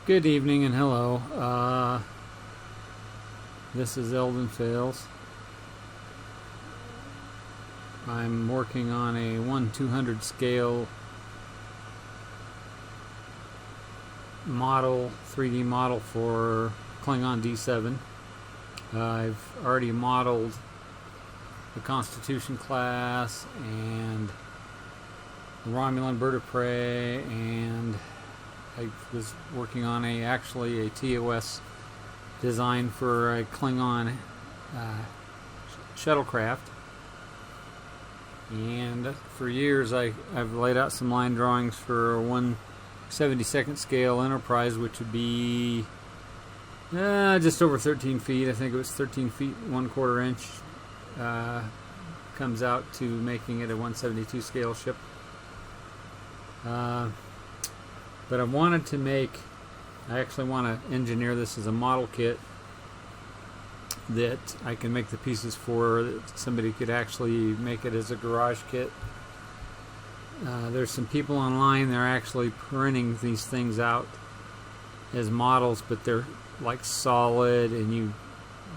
Good evening and hello. This is Eldan Fails. I'm working on a 1/200 scale model, 3D model for Klingon D7. I've already modeled the Constitution class and the Romulan bird of prey, and I was working on actually a TOS design for a Klingon shuttlecraft. And for years I've laid out some line drawings for a 1/72nd scale Enterprise, which would be just over 13 feet. I think it was 13 feet 1/4 inch. Comes out to making it a 1/72 scale ship. But I wanted to I actually want to engineer this as a model kit that I can make the pieces for, that somebody could actually make it as a garage kit. There's some people online, they're actually printing these things out as models, but they're like solid, and you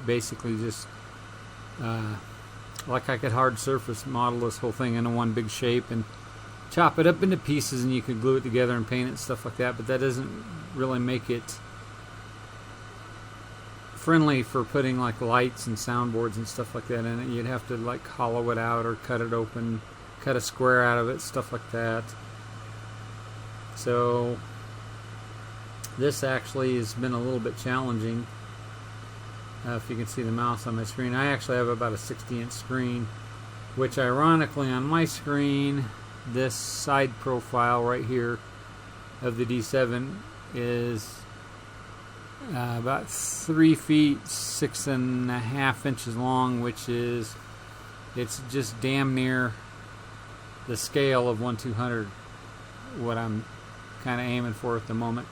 basically just like I could hard surface model this whole thing into one big shape and chop it up into pieces, and you could glue it together and paint it and stuff like that, but that doesn't really make it friendly for putting like lights and soundboards and stuff like that in it. You'd have to like hollow it out or cut it open, cut a square out of it, stuff like that. So this actually has been a little bit challenging. If you can see the mouse on my screen, I actually have about a 60-inch screen, which ironically on my screen, this side profile right here of the D7 is about 3 feet 6.5 inches long, which is, it's just damn near the scale of 1/200, what I'm kind of aiming for at the moment.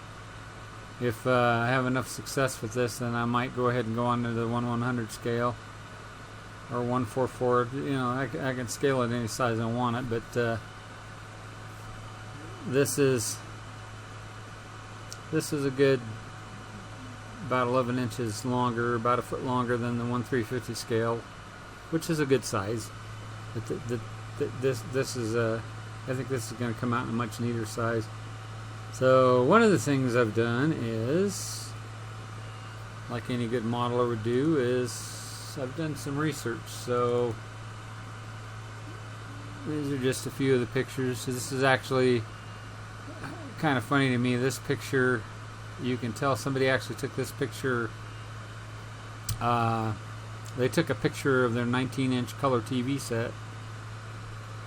If I have enough success with this, then I might go ahead and go on to the 1/100 scale or 1/4/4. You know, I can scale it any size I want it, but this is a good about 11 inches longer, about a foot longer than the 1/350 scale, which is a good size. But this is I think this is going to come out in a much neater size. So one of the things I've done is, like any good modeler would do, is I've done some research. So these are just a few of the pictures. So this is actually kind of funny to me. This picture, you can tell somebody actually took this picture. They took a picture of their 19-inch color TV set.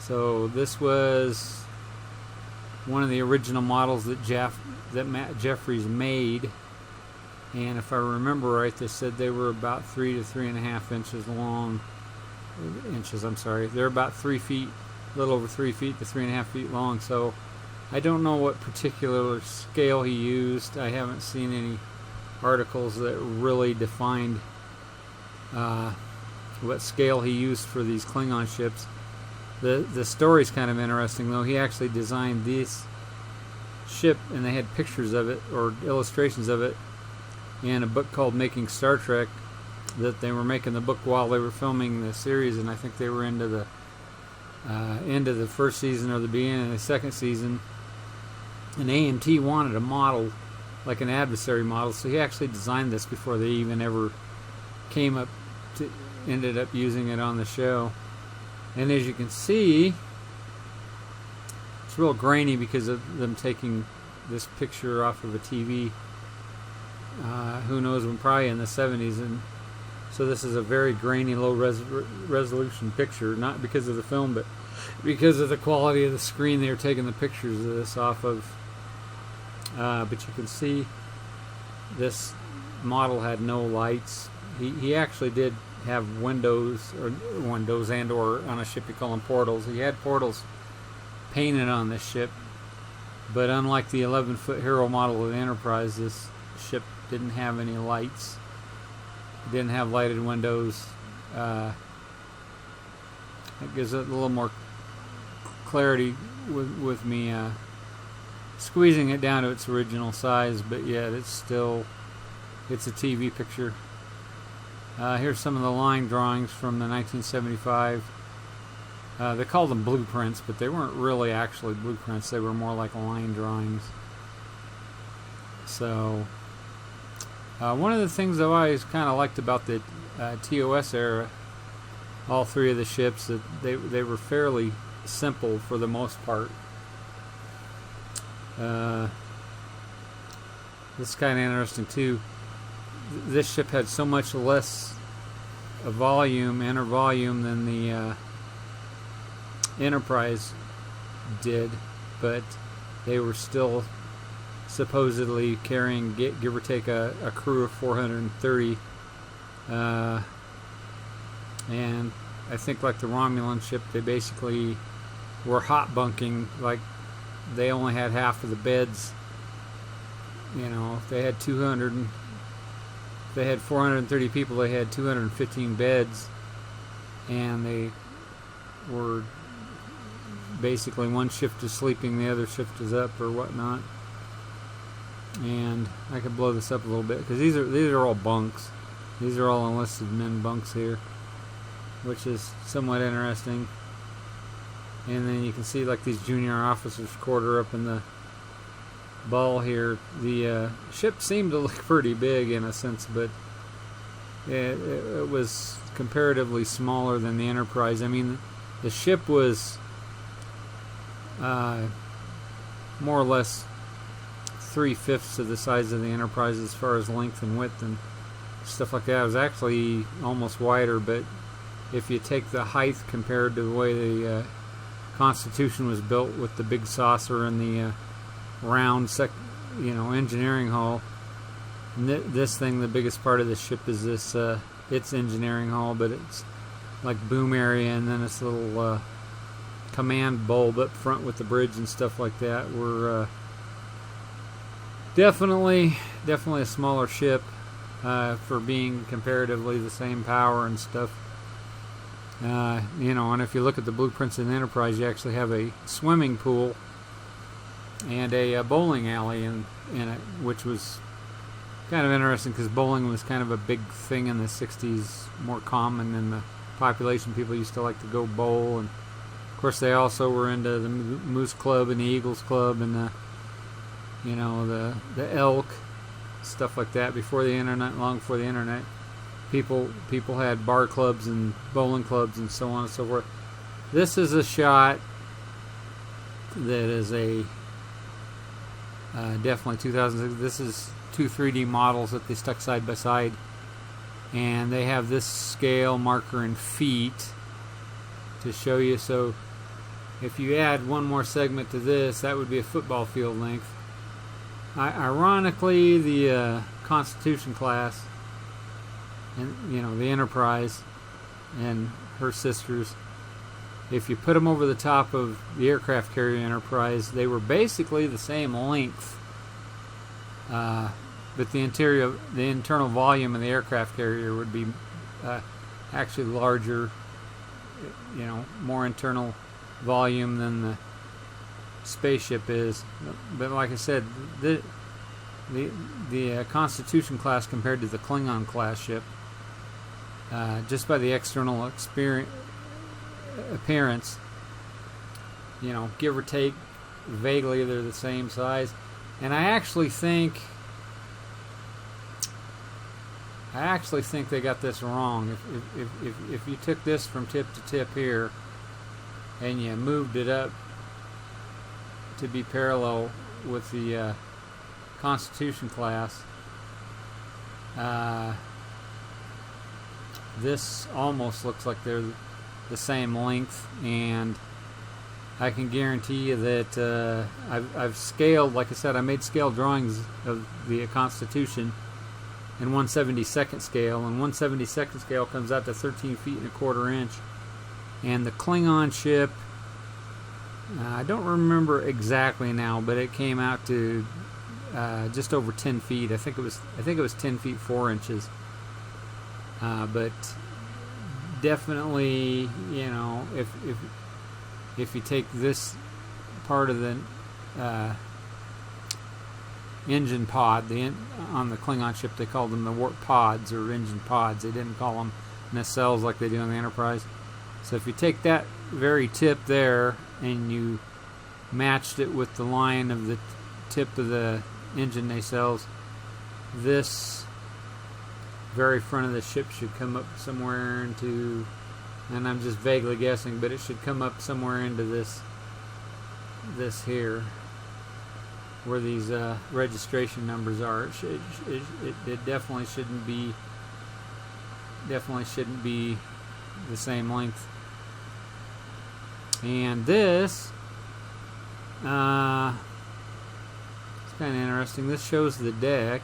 So this was one of the original models that Matt Jeffries made, and if I remember right, they said they were about 3 to 3.5 inches long. They're about 3 feet, a little over 3 feet to 3.5 feet long. So I don't know what particular scale he used. I haven't seen any articles that really defined what scale he used for these Klingon ships. The story's kind of interesting, though. He actually designed this ship, and they had pictures of it or illustrations of it in a book called Making StarTrek, that they were making the book while they were filming the series, and I think they were into the end of the first season or the beginning of the second season. And AMT wanted a model, like an adversary model, so he actually designed this before they even ever ended up using it on the show. And as you can see, it's real grainy because of them taking this picture off of a TV. Who knows when? Probably in the 70s, and so this is a very grainy, low resolution picture. Not because of the film, but because of the quality of the screen they were taking the pictures of this off of. But you can see this model had no lights. He actually did have windows and or on a ship you call them portals. He had portals painted on this ship, but unlike the 11-foot hero model of the Enterprise, this ship didn't have any lights. It didn't have lighted windows. It gives it a little more clarity with me squeezing it down to its original size, but yet it's a TV picture. Here's some of the line drawings from the 1975. They called them blueprints, but they weren't really actually blueprints. They were more like line drawings. So, one of the things I've always kind of liked about the TOS era, all three of the ships, that they were fairly simple for the most part. This is kind of interesting too. This ship had so much less inner volume than the Enterprise did, but they were still supposedly carrying, give or take, a crew of 430. And I think, like the Romulan ship, they basically were hot bunking. Like, they only had half of the beds. You know, if they had 430 people, they had 215 beds, and they were basically one shift is sleeping, the other shift is up or whatnot. And I could blow this up a little bit because these are all bunks. These are all enlisted men bunks here, which is somewhat interesting. And then you can see like these junior officers quarter up in the ball here. The ship seemed to look pretty big in a sense, but it was comparatively smaller than the Enterprise. I mean, the ship was more or less 3/5 of the size of the Enterprise as far as length and width and stuff like that. It was actually almost wider, but if you take the height compared to the way the Constitution was built with the big saucer and the round engineering hull, this thing, the biggest part of the ship is this its engineering hull, but it's like boom area, and then this little command bulb up front with the bridge and stuff like that. We're definitely a smaller ship for being comparatively the same power and stuff. And if you look at the blueprints in the Enterprise, you actually have a swimming pool and a bowling alley in it, which was kind of interesting because bowling was kind of a big thing in the 60s, more common in the population. People used to like to go bowl, and of course they also were into the Moose Club and the Eagles Club and the Elk, stuff like that. Before the internet, long before the internet, people had bar clubs and bowling clubs and so on and so forth. This is a shot that is a definitely 2006. This is two 3D models that they stuck side by side, and they have this scale marker in feet to show you. So if you add one more segment to this, that would be a football field length. Ironically, the Constitution class and the Enterprise and her sisters, if you put them over the top of the aircraft carrier Enterprise, they were basically the same length, but the internal volume of the aircraft carrier would be actually larger, more internal volume than the spaceship is. But like I said, the Constitution class compared to the Klingon class ship, just by the external appearance, give or take vaguely, they're the same size. And I actually think they got this wrong. If you took this from tip to tip here and you moved it up to be parallel with the Constitution class, this almost looks like they're the same length, and I can guarantee you that I've scaled, like I said, I made scale drawings of the Constitution in 1/72 scale, and 1/72 scale comes out to 13 feet and a quarter inch. And the Klingon ship, I don't remember exactly now, but it came out to just over 10 feet. I think it was 10 feet 4 inches. But definitely, if you take this part of the engine pod. On the Klingon ship, they called them the warp pods or engine pods. They didn't call them nacelles like they do on the Enterprise. So if you take that very tip there and you matched it with the line of the tip of the engine nacelles, this very front of the ship should come up somewhere into, and I'm just vaguely guessing, but it should come up somewhere into this here, where these registration numbers are. It definitely shouldn't be the same length. And this, it's kind of interesting. This shows the deck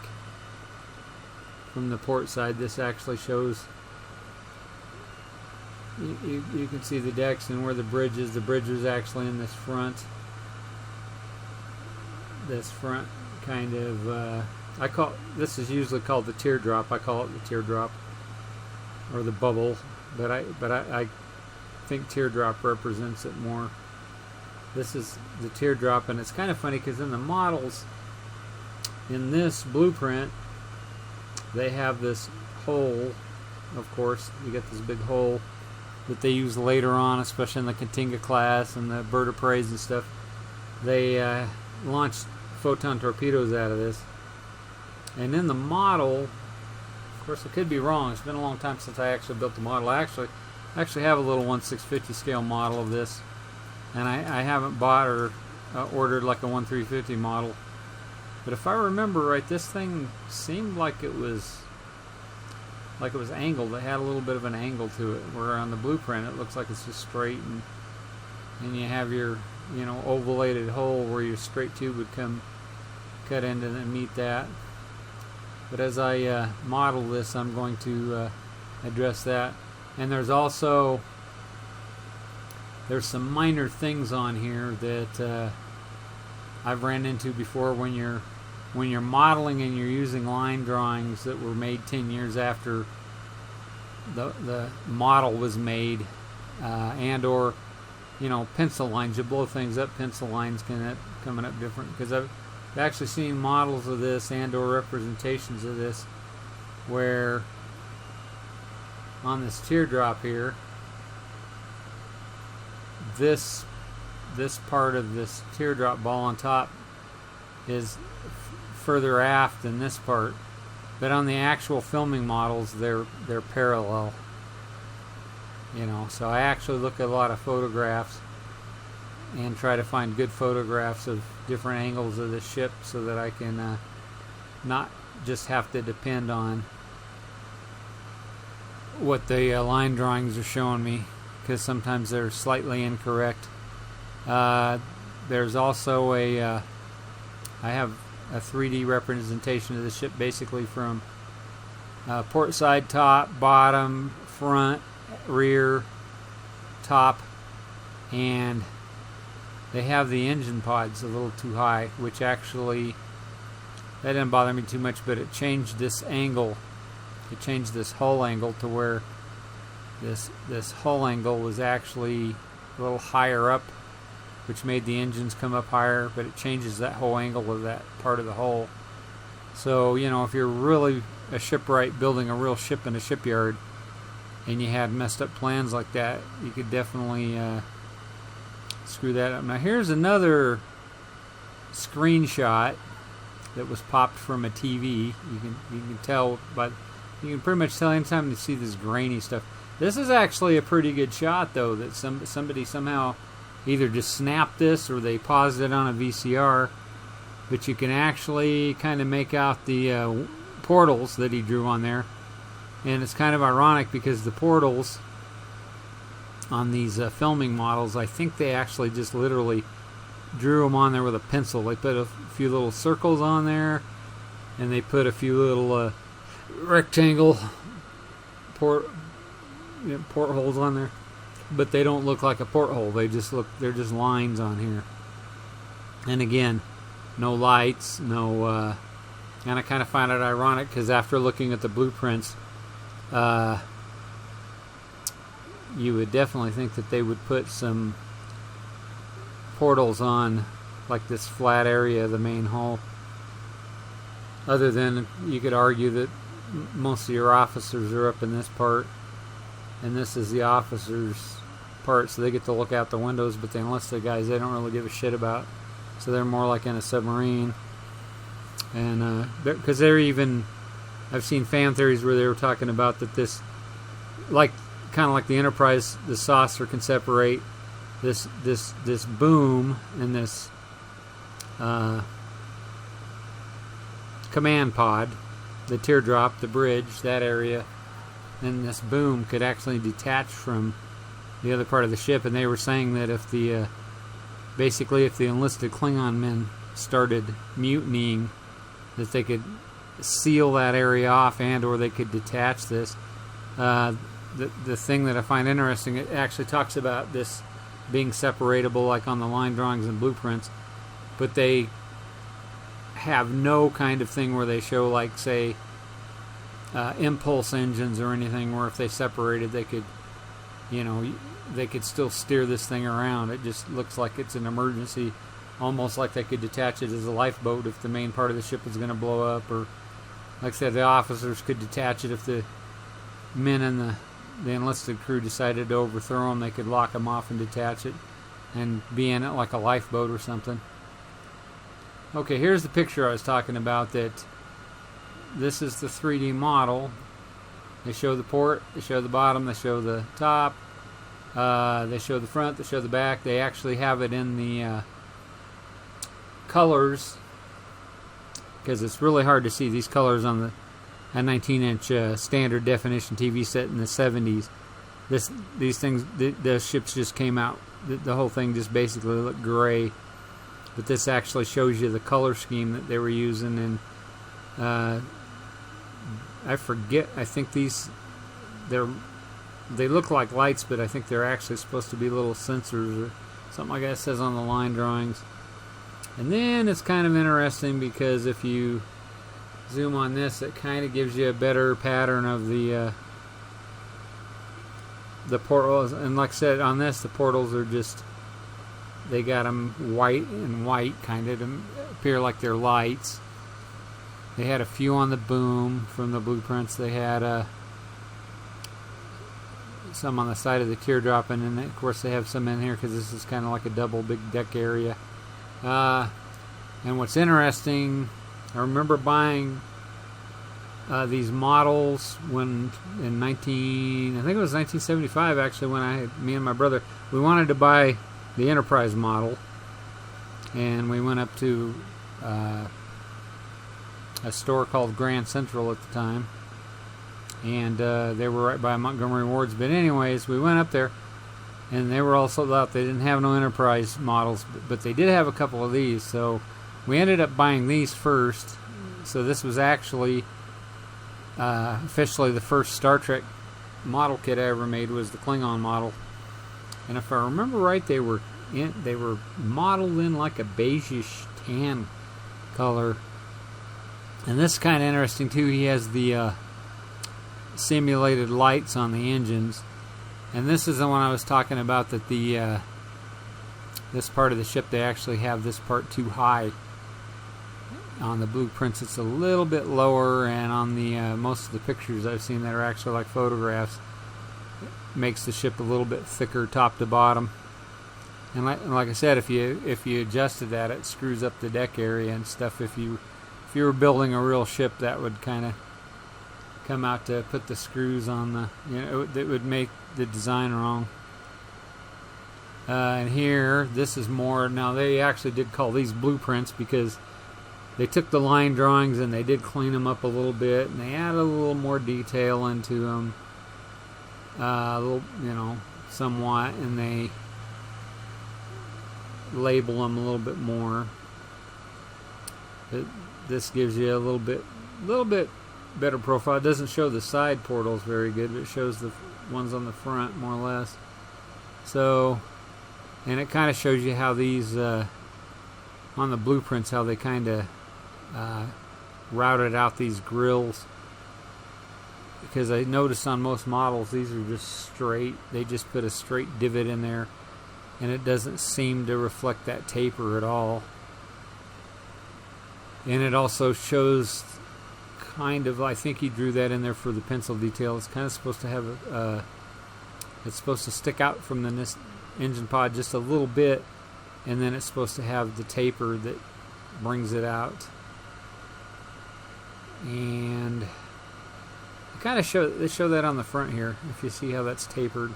from the port side. This actually shows, you can see the decks and where the bridge is. The bridge is actually in this front kind of, this is usually called the teardrop. I call it the teardrop or the bubble, but I think teardrop represents it more. This is the teardrop, and it's kind of funny because in the models, in this blueprint, they have this hole. Of course, you get this big hole that they use later on, especially in the Katinga class and the Bird of Prey and stuff. They launched photon torpedoes out of this. And in the model, of course, I could be wrong. It's been a long time since I actually built the model. I actually have a little 1/650 scale model of this, and I haven't bought or ordered like a 1/350 model. But if I remember right, this thing seemed like it was angled. It had a little bit of an angle to it, where on the blueprint it looks like it's just straight, and you have your ovalated hole where your straight tube would come cut into and meet that. But as I model this, I'm going to address that. And there's some minor things on here that I've ran into before when you're modeling and you're using line drawings that were made 10 years after the model was made, and or pencil lines. You blow things up, pencil lines coming up different, because I've actually seen models of this and or representations of this where on this teardrop here, this part of this teardrop ball on top is further aft than this part, but on the actual filming models they're parallel. So I actually look at a lot of photographs and try to find good photographs of different angles of the ship so that I can not just have to depend on what the line drawings are showing me, because sometimes they're slightly incorrect. There's also I have a 3D representation of the ship, basically from port side, top, bottom, front, rear, top, and they have the engine pods a little too high, which actually, that didn't bother me too much, but it changed this angle. It changed this hull angle to where this hull angle was actually a little higher up, which made the engines come up higher, but it changes that whole angle of that part of the hull. So, if you're really a shipwright building a real ship in a shipyard and you had messed up plans like that, you could definitely screw that up. Now here's another screenshot that was popped from a TV. You can tell, but you can pretty much tell anytime you see this grainy stuff. This is actually a pretty good shot, though, that somebody somehow either just snapped this or they paused it on a VCR. But you can actually kind of make out the portals that he drew on there. And it's kind of ironic because the portals on these filming models, I think they actually just literally drew them on there with a pencil. They put a few little circles on there, and they put a few little rectangle portholes on there, but they don't look like a porthole. They're just lines on here. And again, no lights, no. And I kind of find it ironic because after looking at the blueprints, you would definitely think that they would put some portals on like this flat area of the main hull. other than you could argue that most of your officers are up in this part, and this is the officers' part, so they get to look out the windows, but the enlisted guys, they don't really give a shit about, so they're more like in a submarine. And because they're even, I've seen fan theories where they were talking about that this, like kind of like the Enterprise, the saucer can separate this boom and this command pod, the teardrop, the bridge, that area, and this boom could actually detach from the other part of the ship. And they were saying that if the basically if the enlisted Klingon men started mutinying, that they could seal that area off, and or they could detach this. The thing that I find interesting, it actually talks about this being separatable, like on the line drawings and blueprints, but they have no kind of thing where they show, like, say, impulse engines or anything, where if they separated, they could, you know, they could still steer this thing around. It just looks like it's an emergency, almost like they could detach it as a lifeboat if the main part of the ship was going to blow up, or, like I said, the officers could detach it if the men in the enlisted crew decided to overthrow them. They could lock them off and detach it and be in it like a lifeboat or something. Okay, here's the picture I was talking about. That this is the 3D model. They show the port, they show the bottom, they show the top, they show the front, they show the back. They actually have it in the colors, because it's really hard to see these colors on a 19-inch standard definition TV set in the 70s. These things, the ships just came out. The whole thing just basically looked gray. But this actually shows you the color scheme that they were using, and I forget. I think they look like lights, but I think they're actually supposed to be little sensors or something like that. It says on the line drawings. And then it's kind of interesting because if you zoom on this, it kind of gives you a better pattern of the portals. And like I said, on this, the portals are just, they got them white and white, kind of to appear like they're lights. They had a few on the boom from the blueprints. They had some on the side of the teardrop, and then of course they have some in here because this is kind of like a double big deck area. And what's interesting, I remember buying these models when in I think it was 1975 actually, when me and my brother, we wanted to buy the Enterprise model, and we went up to a store called Grand Central at the time, and they were right by Montgomery Ward's. But anyways, we went up there, and they were all sold out. They didn't have no Enterprise models, but they did have a couple of these, so we ended up buying these first. So this was actually officially the first Star Trek model kit I ever made, was the Klingon model. And if I remember right, they were modeled in like a beigeish tan color. And this is kind of interesting too. He has the simulated lights on the engines, and this is the one I was talking about, that the this part of the ship, they actually have this part too high. On the blueprints it's a little bit lower, and on the most of the pictures I've seen that are actually like photographs, it makes the ship a little bit thicker top to bottom. And like I said, if you adjusted that, it screws up the deck area and stuff. If you were building a real ship, that would kind of come out to put the screws on the, it would make the design wrong. And here, this is more, now they actually did call these blueprints because they took the line drawings and they did clean them up a little bit, and they added a little more detail into them, a little, somewhat, and they label them a little bit more. This gives you a little bit better profile. It doesn't show the side portals very good, but it shows the ones on the front more or less. So, and it kind of shows you how these on the blueprints, how they kind of routed out these grills, because I noticed on most models these are just straight. They just put a straight divot in there, and it doesn't seem to reflect that taper at all. And it also shows kind of, I think he drew that in there for the pencil detail. It's kind of supposed to have it's supposed to stick out from the engine pod just a little bit, and then it's supposed to have the taper that brings it out. And they show that on the front here, if you see how that's tapered.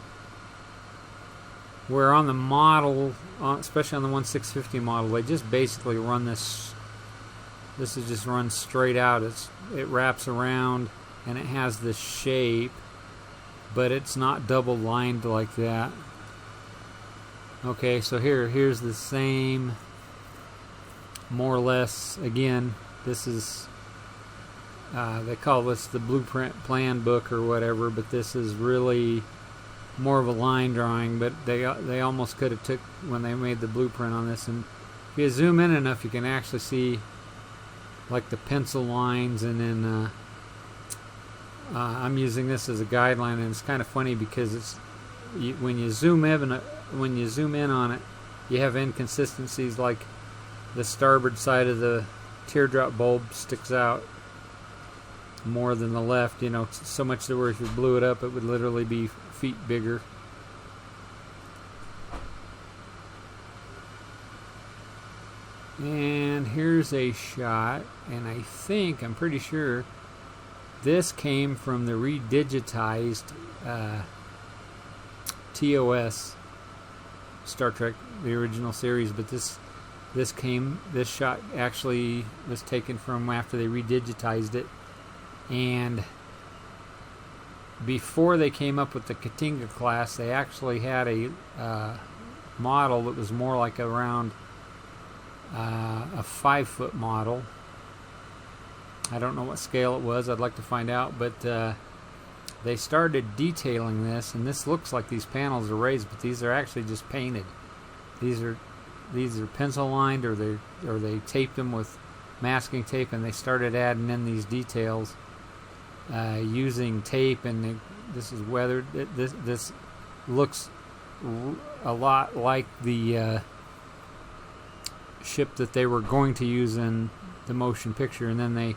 Where on the model, especially on the 1650 model, they just basically run this. This is just run straight out. It wraps around and it has this shape, but it's not double lined like that. Okay, so here's the same, more or less. Again, this is they call this the blueprint plan book or whatever, but this is really more of a line drawing. But they almost could have took when they made the blueprint on this, and if you zoom in enough, you can actually see like the pencil lines. And then I'm using this as a guideline, and it's kind of funny because when you zoom in on it, you have inconsistencies, like the starboard side of the teardrop bulb sticks out more than the left, so much that where if you blew it up, it would literally be feet bigger. And here's a shot, and I'm pretty sure this came from the redigitized TOS Star Trek, the original series, but this shot actually was taken from after they redigitized it. And before they came up with the Katinga class, they actually had a model that was more like around a 5-foot model. I don't know what scale it was. I'd like to find out, but they started detailing this, and this looks like these panels are raised, but these are actually just painted. These are pencil lined, or they taped them with masking tape, and they started adding in these details using tape. And this is weathered. This looks a lot like the ship that they were going to use in the motion picture, and then they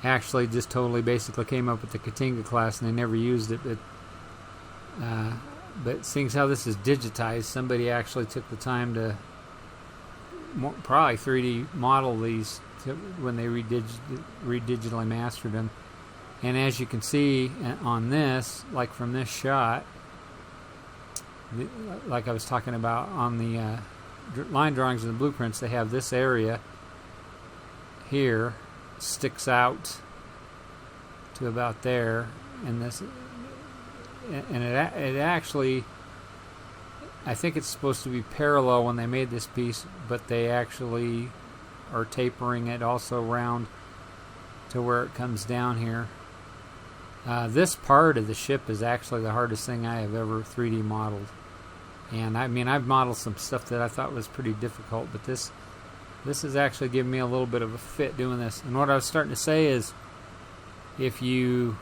actually just totally basically came up with the Katinga class, and they never used it. But seeing how this is digitized, somebody actually took the time to probably 3D model these when they redigitally mastered them. And as you can see on this, like from this shot, like I was talking about on the line drawings and the blueprints, they have this area here sticks out to about there, and it actually, I think it's supposed to be parallel when they made this piece, but they actually are tapering it also round to where it comes down here. This part of the ship is actually the hardest thing I have ever 3D modeled. And I mean, I've modeled some stuff that I thought was pretty difficult, but this is actually giving me a little bit of a fit doing this. And what I was starting to say is, if you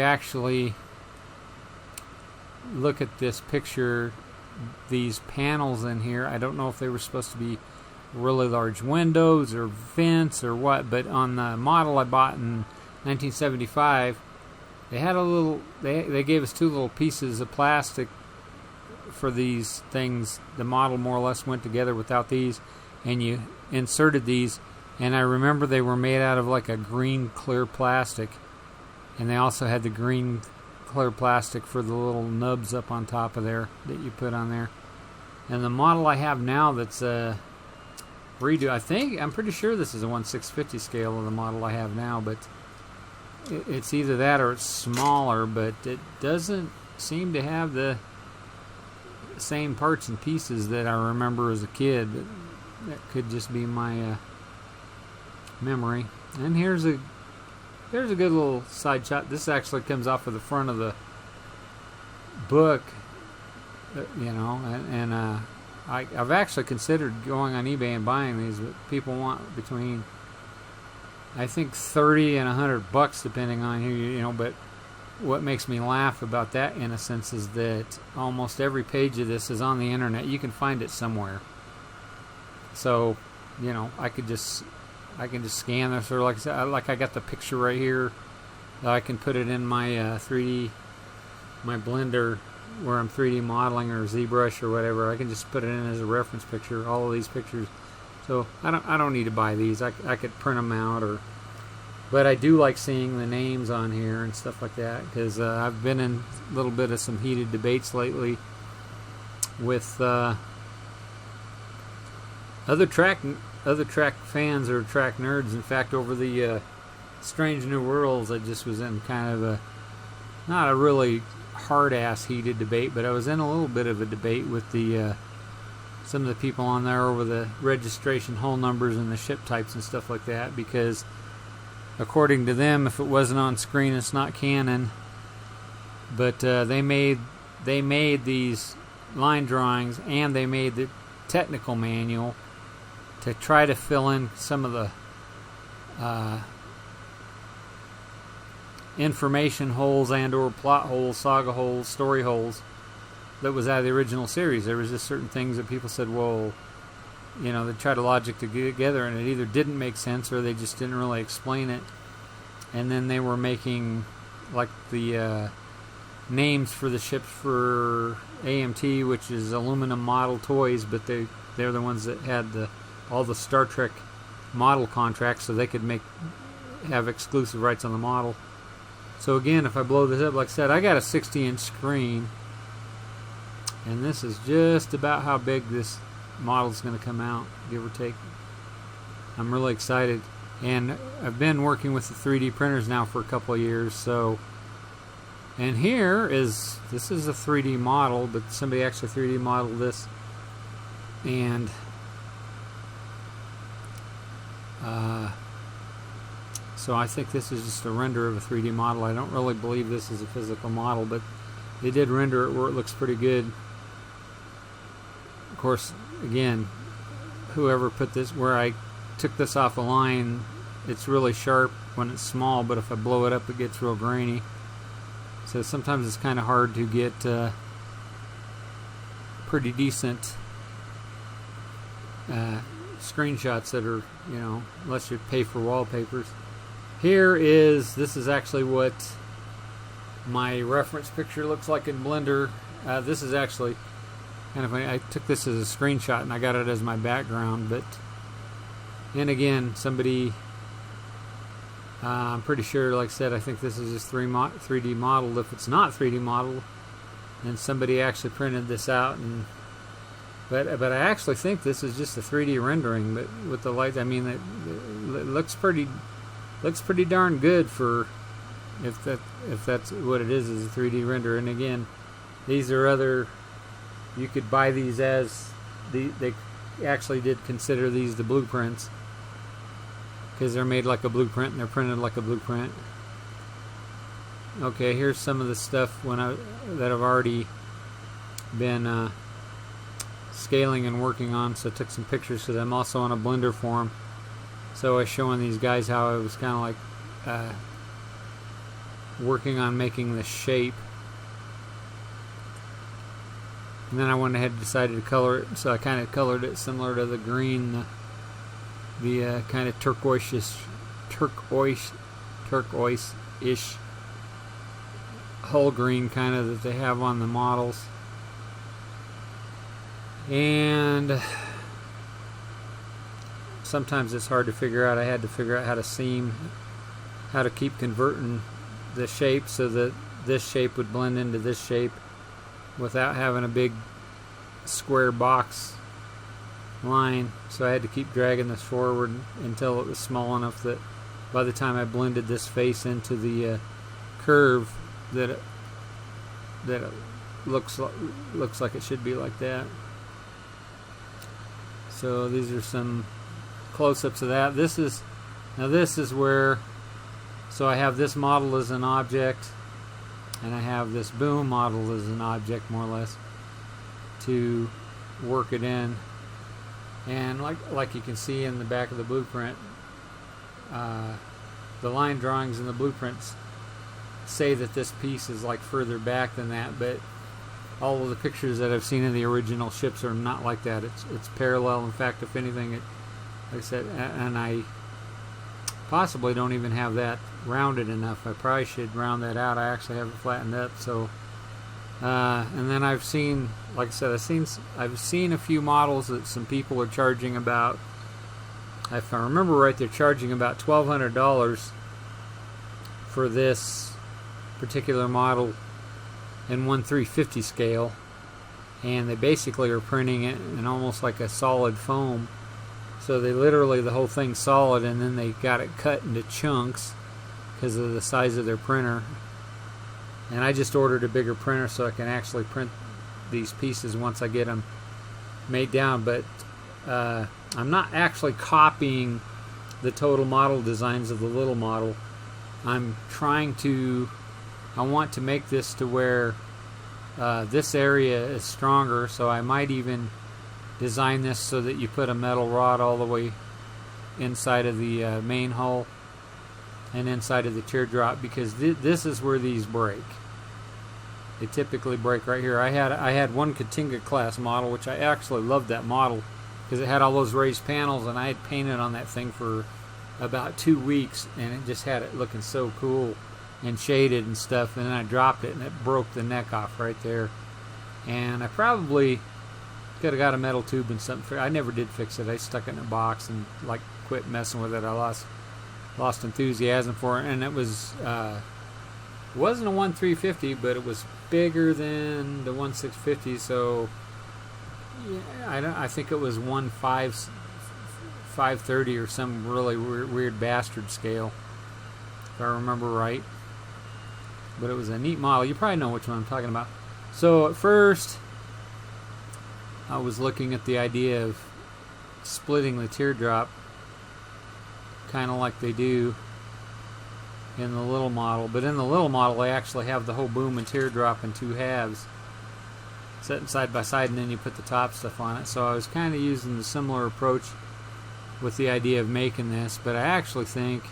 actually look at this picture, these panels in here, I don't know if they were supposed to be really large windows or vents or what, but on the model I bought in 1975, they had they gave us 2 little pieces of plastic for these things. The model more or less went together without these, and you inserted these, and I remember they were made out of like a green clear plastic, and they also had the green clear plastic for the little nubs up on top of there that you put on there. And the model I have now that's redo, I'm pretty sure this is a 1/650 scale of the model I have now, but it's either that or it's smaller, but it doesn't seem to have the same parts and pieces that I remember as a kid. But that could just be my memory. And here's a good little side shot. This actually comes off of the front of the book, and I've actually considered going on eBay and buying these, but people want between, I think, $30 and $100 depending on who but what makes me laugh about that innocence is that almost every page of this is on the internet. You can find it somewhere. So, I could just I can just scan this, or like I said, like I got the picture right here. I can put it in my 3D, my Blender, where I'm 3D modeling, or ZBrush or whatever. I can just put it in as a reference picture. All of these pictures. So I don't need to buy these. I could print them out, but I do like seeing the names on here and stuff like that, because I've been in a little bit of some heated debates lately with other Trek fans or Trek nerds. In fact, over the Strange New Worlds, I just was in kind of not a really hard-ass heated debate, but I was in a little bit of a debate with the some of the people on there over the registration hull numbers and the ship types and stuff like that, because according to them, if it wasn't on screen, it's not canon. But they made these line drawings, and they made the technical manual to try to fill in some of the information holes and or plot holes, saga holes, story holes that was out of the original series. There was just certain things that people said, well, you know, they tried to logic to get together, and it either didn't make sense or they just didn't really explain it. And then they were making like the names for the ships for AMT, which is aluminum model toys, but they're the ones that had all the Star Trek model contracts, so they could have exclusive rights on the model. So again, if I blow this up, like I said, I got a 60-inch screen, and this is just about how big this model is going to come out, give or take. I'm really excited, and I've been working with the 3D printers now for a couple of years. So, and this is a 3D model, but somebody actually 3D modeled this, and so I think this is just a render of a 3D model. I don't really believe this is a physical model, but they did render it where it looks pretty good. Of course, again, whoever put this, where I took this off a line, it's really sharp when it's small, but if I blow it up, it gets real grainy. So sometimes it's kind of hard to get pretty decent screenshots that are, you know, unless you pay for wallpapers. This is actually what my reference picture looks like in Blender. This is actually kind of funny. I took this as a screenshot and I got it as my background, but, and again, somebody, I'm pretty sure, like I said, I think this is just 3D modeled. If it's not 3D modeled, then somebody actually printed this out, but I actually think this is just a 3D rendering, but with the lights, I mean, it looks pretty darn good for if that's what it is a 3D render. And again, these are other, you could buy these as they actually did consider these the blueprints, because they're made like a blueprint and they're printed like a blueprint. Okay, here's some of the stuff that I've already been scaling and working on. So I took some pictures because I'm also on a Blender forum. So I was showing these guys how I was kind of like working on making the shape. And then I went ahead and decided to color it. So I kind of colored it similar to the green, the kind of turquoise-ish hull green kind of that they have on the models. And sometimes it's hard to figure out. I had to figure out how to keep converting the shape so that this shape would blend into this shape without having a big square box line. So I had to keep dragging this forward until it was small enough that by the time I blended this face into the curve, that it looks like it should be like that. So these are some close-ups of that. This is where, so I have this model as an object, and I have this boom model as an object, more or less, to work it in. And like you can see in the back of the blueprint, the line drawings in the blueprints say that this piece is like further back than that, but all of the pictures that I've seen of the original ships are not like that. It's parallel. In fact, if anything, like I said, and I possibly don't even have that rounded enough. I probably should round that out. I actually have it flattened up. So, and then I've seen, like I said, I've seen a few models that some people are charging about. If I remember right, they're charging about $1,200 for this particular model in 1/350 scale, and they basically are printing it in almost like a solid foam. So they literally, the whole thing's solid, and then they got it cut into chunks because of the size of their printer. And I just ordered a bigger printer so I can actually print these pieces once I get them made down. But I'm not actually copying the total model designs of the little model. I want to make this to where this area is stronger, so I might even design this so that you put a metal rod all the way inside of the main hull and inside of the teardrop, because this is where these break. They typically break right here. I had one Katinga class model, which I actually loved that model because it had all those raised panels, and I had painted on that thing for about 2 weeks, and it just had it looking so cool and shaded and stuff. And then I dropped it, and it broke the neck off right there. And I probably could have got a metal tube and something. I never did fix it. I stuck it in a box and like quit messing with it. I lost enthusiasm for it, and it wasn't a 1/350, but it was bigger than the 1/650. So yeah, I think it was 1/530 or some really weird bastard scale, if I remember right. But it was a neat model. You probably know which one I'm talking about. So at first, I was looking at the idea of splitting the teardrop, kind of like they do in the little model. But in the little model, they actually have the whole boom and teardrop in 2 halves, set side by side, and then you put the top stuff on it. So I was kind of using the similar approach with the idea of making this, but I actually think,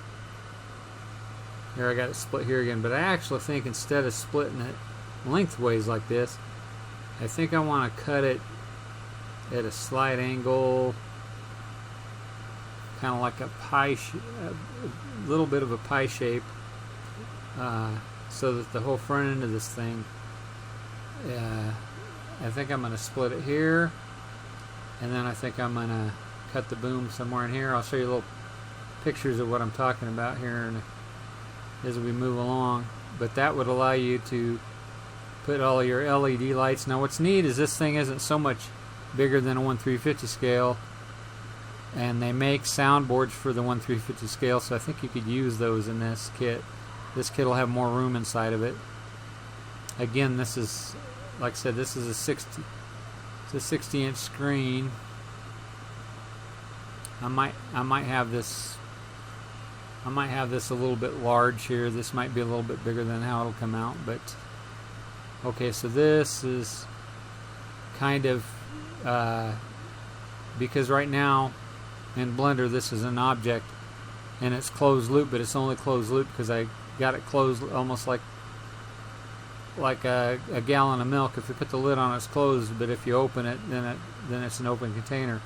here I got it split here again, but I actually think instead of splitting it lengthways like this, I think I want to cut it at a slight angle, kind of like a little bit of a pie shape, so that the whole front end of this thing, I think I'm going to split it here, and then I think I'm going to cut the boom somewhere in here. I'll show you little pictures of what I'm talking about here as we move along. But that would allow you to put all your LED lights. Now what's neat is this thing isn't so much bigger than a 1/350 scale, and they make soundboards for the 1/350 scale, so I think you could use those in this kit. This kit will have more room inside of it. Again, this is, like I said, this is a 60-inch screen. I might have this a little bit large here. This might be a little bit bigger than how it'll come out, but okay, so this is kind of because right now in Blender this is an object and it's closed loop, but it's only closed loop because I got it closed almost like a gallon of milk. If you put the lid on, it's closed, but if you open it, then it's an open container.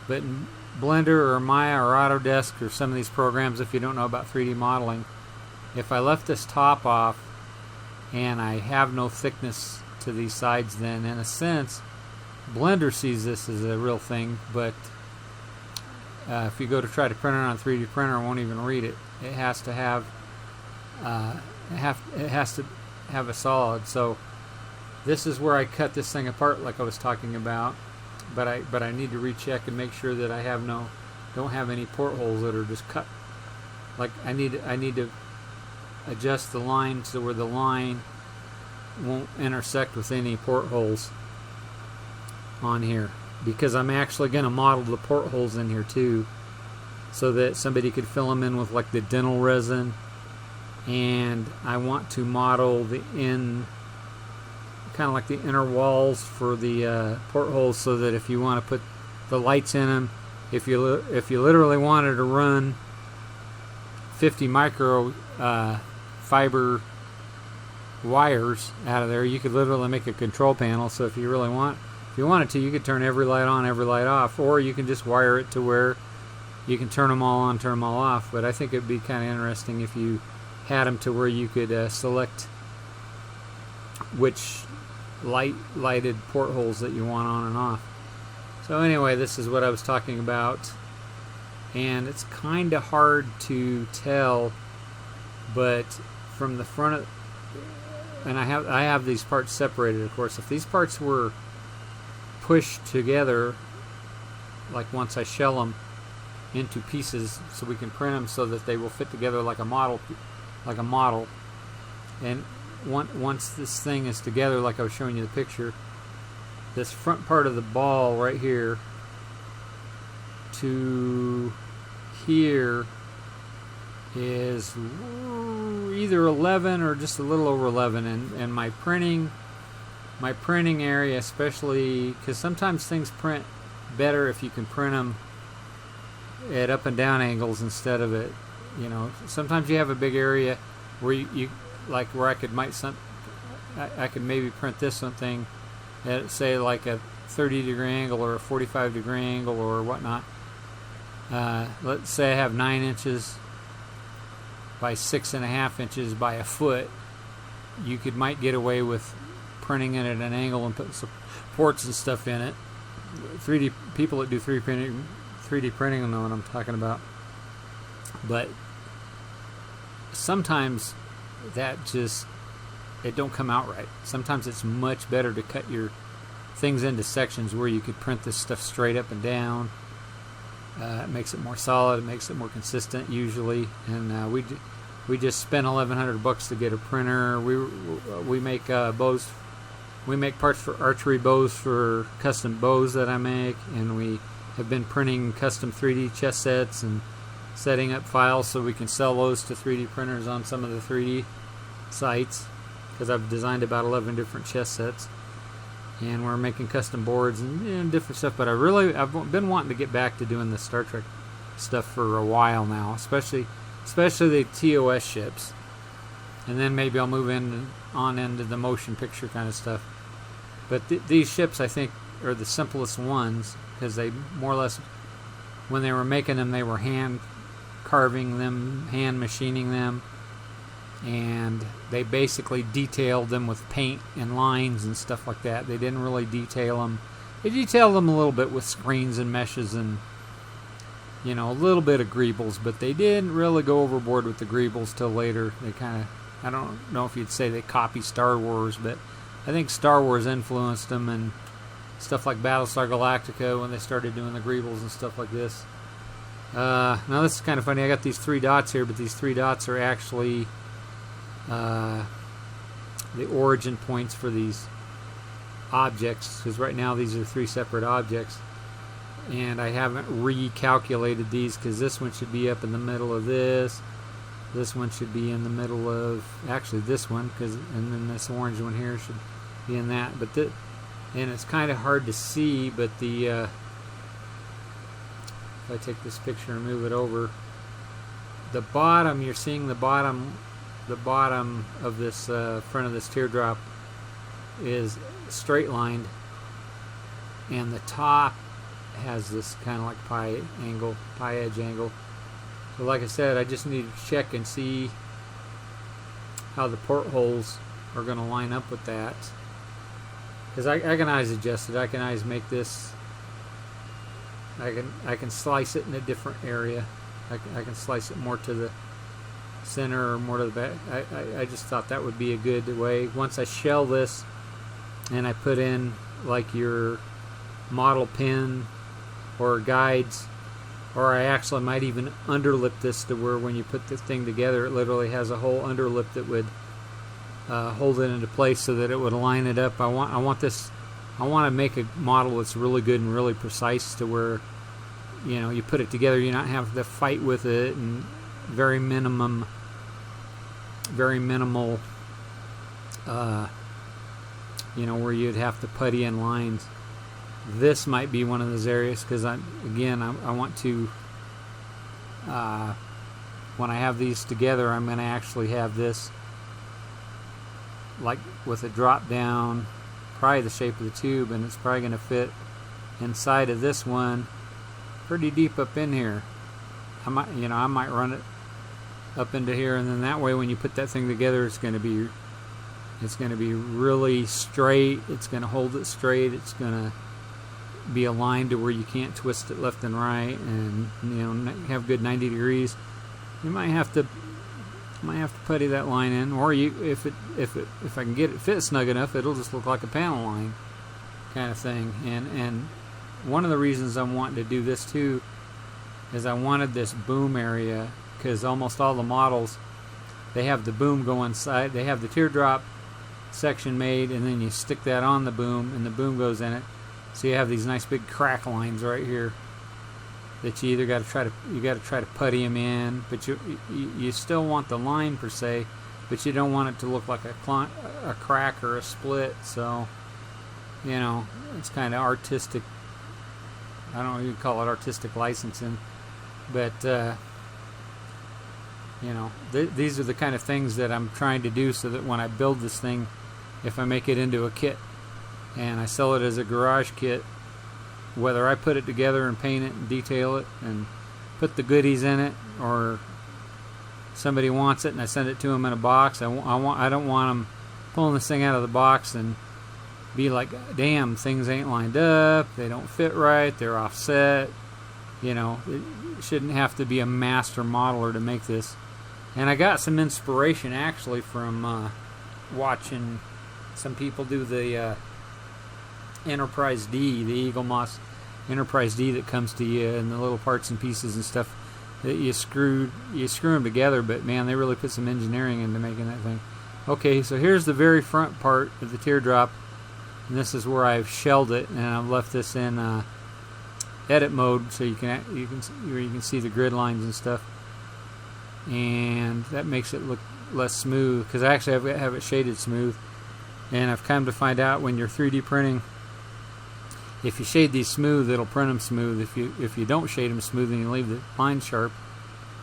But in Blender or Maya or Autodesk or some of these programs, if you don't know about 3D modeling, if I left this top off and I have no thickness to these sides, then in a sense Blender sees this as a real thing, but if you go to try to print it on a 3D printer, it won't even read it. It has to have a solid. So this is where I cut this thing apart, like I was talking about. But I need to recheck and make sure that I don't have any portholes that are just cut. Like I need to adjust the line to where the line won't intersect with any portholes on here, because I'm actually going to model the portholes in here too, so that somebody could fill them in with like the dental resin. And I want to model the kind of like the inner walls for the portholes, so that if you want to put the lights in them, if you literally wanted to run 50 micro fiber wires out of there, you could literally make a control panel. So if you wanted to, you could turn every light on, every light off, or you can just wire it to where you can turn them all on, turn them all off. But I think it'd be kind of interesting if you had them to where you could select which lighted portholes that you want on and off. So anyway, this is what I was talking about, and it's kind of hard to tell, but from the front of, and I have these parts separated, of course. If these parts were pushed together, like once I shell them into pieces, so we can print them so that they will fit together like a model, and once this thing is together, like I was showing you the picture, this front part of the ball right here to here is either 11 or just a little over 11, and my printing area, especially because sometimes things print better if you can print them at up and down angles instead of it, sometimes you have a big area where you like where I could maybe print this something at, say, like a 30-degree angle or a 45-degree angle or whatnot. Let's say I have 9 inches by 6.5 inches by a foot. You might get away with printing it at an angle and putting supports and stuff in it. 3D people that do 3D printing know what I'm talking about. But sometimes that just, it don't come out right. Sometimes it's much better to cut your things into sections where you could print this stuff straight up and down. It makes it more solid. It makes it more consistent usually. And we just spent $1,100 to get a printer. We make bows. We make parts for archery bows, for custom bows that I make, and we have been printing custom 3D chess sets and setting up files so we can sell those to 3D printers on some of the 3D sites, because I've designed about 11 different chess sets, and we're making custom boards and different stuff. But I've been wanting to get back to doing the Star Trek stuff for a while now, especially the TOS ships, and then maybe I'll move on into the motion picture kind of stuff. But these ships, I think, are the simplest ones, because they more or less, when they were making them, they were hand carving them, hand machining them, and they basically detailed them with paint and lines and stuff like that. They didn't really detail them. They detailed them a little bit with screens and meshes and a little bit of greebles, but they didn't really go overboard with the greebles till later. They kind of, I don't know if you'd say they copy Star Wars, but I think Star Wars influenced them, and stuff like Battlestar Galactica when they started doing the greebles and stuff like this. Now this is kind of funny. I got these 3 dots here, but these 3 dots are actually the origin points for these objects, because right now these are 3 separate objects, and I haven't recalculated these, because this one should be up in the middle of this one should be in the middle of actually this one, and then this orange one here should be in that, and it's kind of hard to see, but if I take this picture and move it over, the bottom, you're seeing the bottom of this front of this teardrop is straight lined, and the top has this kind of like pie edge angle. So like I said, I just need to check and see how the portholes are going to line up with that, because I can always adjust it. I can always make this, I can slice it in a different area. I can slice it more to the center or more to the back. I just thought that would be a good way. Once I shell this and I put in like your model pin or guides, or I actually might even underlip this to where when you put this thing together, it literally has a whole underlip that would hold it into place so that it would line it up. I want to make a model that's really good and really precise, to where you put it together, you not have to fight with it, and very minimal where you'd have to putty in lines. This might be one of those areas, because I want to, when I have these together, I'm going to actually have this like with a drop down, probably the shape of the tube, and it's probably going to fit inside of this one pretty deep up in here. I might run it up into here, and then that way when you put that thing together, it's going to be really straight. It's going to hold it straight. It's going to be aligned to where you can't twist it left and right, and have good 90 degrees. You might have to putty that line in, or if I can get it fit snug enough, it'll just look like a panel line kind of thing. And one of the reasons I'm wanting to do this too is I wanted this boom area, because almost all the models, they have the boom go inside. They have the teardrop section made, and then you stick that on the boom, and the boom goes in it. So you have these nice big crack lines right here that you either got to try to putty them in, but you still want the line per se, but you don't want it to look like a crack or a split. So it's kind of artistic. I don't know if you call it artistic licensing, but these are the kind of things that I'm trying to do so that when I build this thing, if I make it into a kit and I sell it as a garage kit, whether I put it together and paint it and detail it and put the goodies in it, or somebody wants it and I send it to them in a box, I don't want them pulling this thing out of the box and be like, damn, things ain't lined up, they don't fit right, they're offset. It shouldn't have to be a master modeler to make this. And I got some inspiration actually from watching some people do the Enterprise D, the Eagle Moss Enterprise D that comes to you in the little parts and pieces and stuff that you screw them together. But man, they really put some engineering into making that thing. Okay, so here's the very front part of the teardrop, and this is where I've shelled it, and I've left this in edit mode so you can see the grid lines and stuff, and that makes it look less smooth, because I actually have it shaded smooth. And I've come to find out when you're 3D printing, if you shade these smooth, it'll print them smooth. If you don't shade them smooth and you leave the line sharp,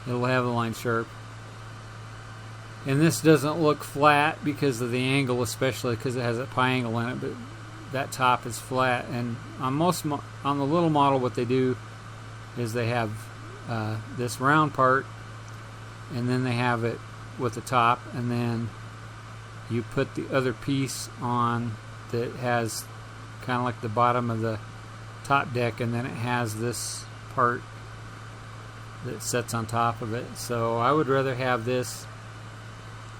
it'll have the line sharp. And this doesn't look flat because of the angle, especially because it has a pi angle in it, but that top is flat. And on the little model, what they do is they have this round part, and then they have it with the top, and then you put the other piece on that has kind of like the bottom of the top deck, and then it has this part that sits on top of it. So I would rather have this.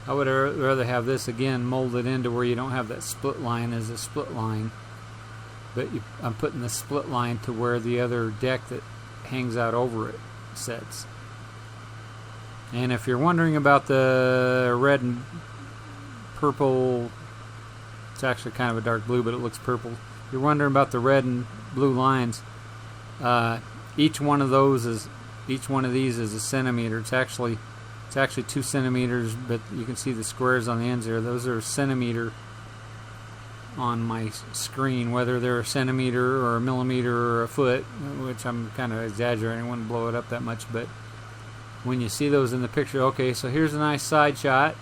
I would rather have this again molded into where you don't have that split line as a split line, but I'm putting the split line to where the other deck that hangs out over it sits. And if you're wondering about the red and purple, it's actually kind of a dark blue, but it looks purple. If you're wondering about the red and blue lines, each one of these is a centimeter. It's actually 2 centimeters, but you can see the squares on the ends there. Those are a centimeter on my screen, whether they're a centimeter or a millimeter or a foot, which I'm kind of exaggerating. I wouldn't blow it up that much, but when you see those in the picture, okay, so here's a nice side shot.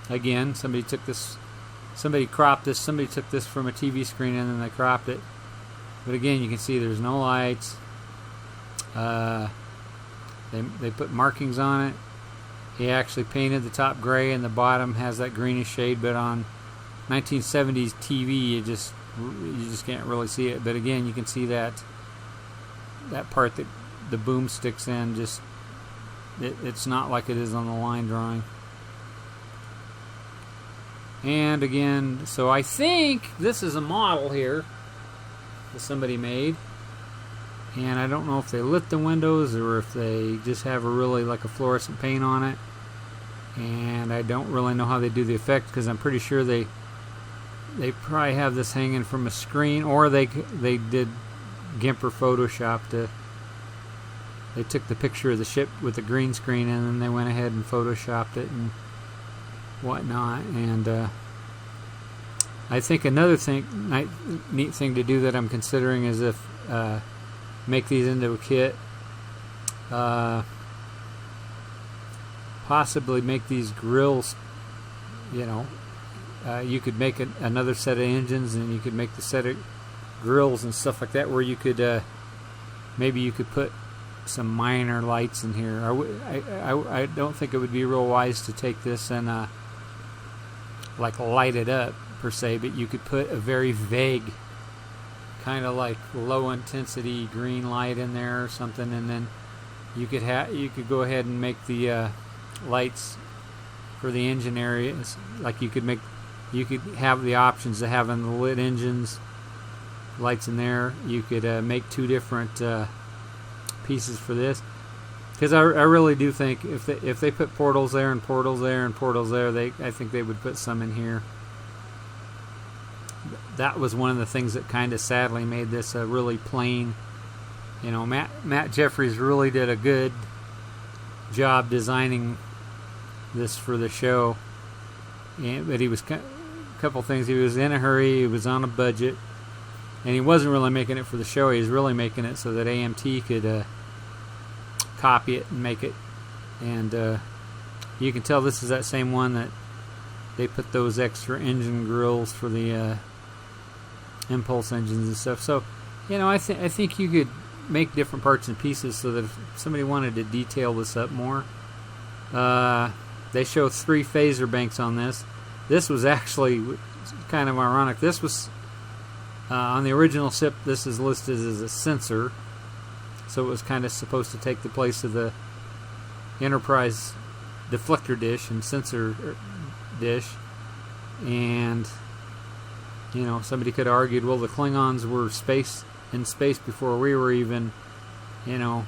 Again, somebody cropped this. Somebody took this from a TV screen and then they cropped it. But again, you can see there's no lights. They put markings on it. He actually painted the top gray and the bottom has that greenish shade. But on 1970s TV, you just can't really see it. But again, you can see that part that the boom sticks in. It's not like it is on the line drawing. And again, so I think this is a model here that somebody made. And I don't know if they lit the windows or if they just have like a fluorescent paint on it. And I don't really know how they do the effect, because I'm pretty sure they probably have this hanging from a screen, or they did GIMP or Photoshop they took the picture of the ship with the green screen and then they went ahead and photoshopped it and whatnot. And I think another neat thing to do that I'm considering is if make these into a kit, possibly make these grills, you could make another set of engines, and you could make the set of grills and stuff like that, where you could maybe you could put some minor lights in here. I don't think it would be real wise to take this and like light it up per se, but you could put a very vague kind of like low intensity green light in there or something, and then you could go ahead and make the lights for the engine areas. Like you could have the options of having the lit engines lights in there. You could make two different pieces for this, because I really do think if they put portals there and portals there and portals there, I think they would put some in here. That was one of the things that kind of sadly made this a really plain. You know, Matt Jeffries really did a good job designing this for the show, but he was a couple things. He was in a hurry. He was on a budget, and he wasn't really making it for the show. He was really making it so that AMT could copy it and make it. And you can tell this is that same one that they put those extra engine grills for the impulse engines and stuff. So, you know, I think you could make different parts and pieces so that if somebody wanted to detail this up more. They show 3 phaser banks on this. This was actually kind of ironic. This was on the original ship. This is listed as a sensor, so it was kind of supposed to take the place of the Enterprise deflector dish and sensor dish. And you know, somebody could have argued, well, the Klingons were in space before we were even, you know,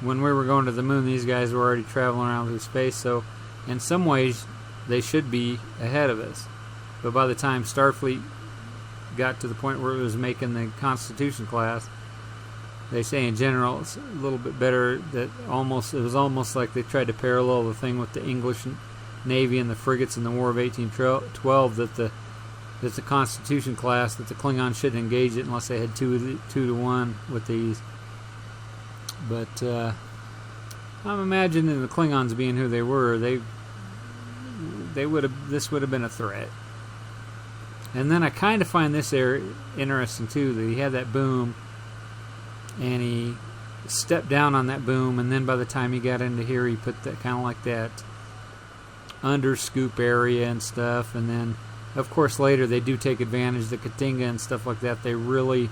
when we were going to the moon, these guys were already traveling around through space. So in some ways they should be ahead of us. But by the time Starfleet got to the point where it was making the Constitution class, they say in general it's a little bit better. That it was almost like they tried to parallel the thing with the English Navy and the frigates in the War of 1812, that the Constitution class, that the Klingons shouldn't engage it unless they had 2 to 1 with these. But I'm imagining the Klingons being who they were, this would have been a threat. And then I kind of find this area interesting too, that he had that boom and he stepped down on that boom, and then by the time he got into here, he put that kind of like that under scoop area and stuff. And then of course later they do take advantage of the Katinga and stuff like that. They really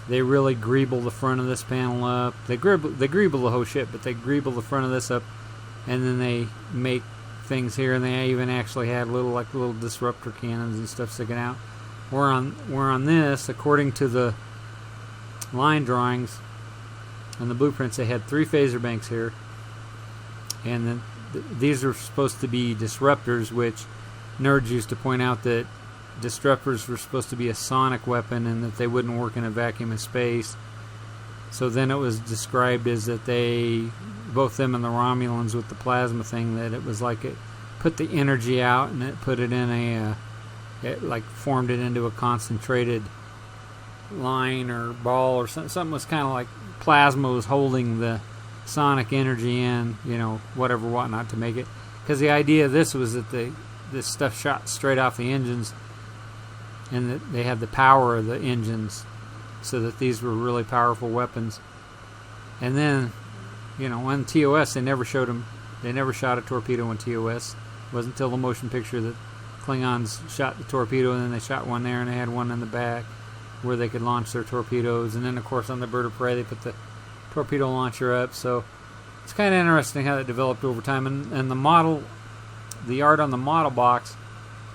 greeble the front of this panel up. They greeble the whole ship, but they greeble the front of this up, and then they make things here, and they even actually had little disruptor cannons and stuff sticking out. Where on this, according to the line drawings and the blueprints, they had 3 phaser banks here, and then these are supposed to be disruptors, which nerds used to point out that disruptors were supposed to be a sonic weapon and that they wouldn't work in a vacuum of space. So then it was described as that both them and the Romulans with the plasma thing, that it was like it put the energy out and it put it in it like formed it into a concentrated line or ball or something. Something was kind of like plasma was holding the sonic energy in, you know, whatever, whatnot, to make it. Because the idea of this was that this stuff shot straight off the engines, and that they had the power of the engines, so that these were really powerful weapons. And then, you know, on TOS, they never shot a torpedo on TOS. It wasn't until the motion picture that Klingons shot the torpedo, and then they shot one there, and they had one in the back where they could launch their torpedoes. And then, of course, on the Bird of Prey, they put the torpedo launcher up. So it's kind of interesting how that developed over time. And the art on the model box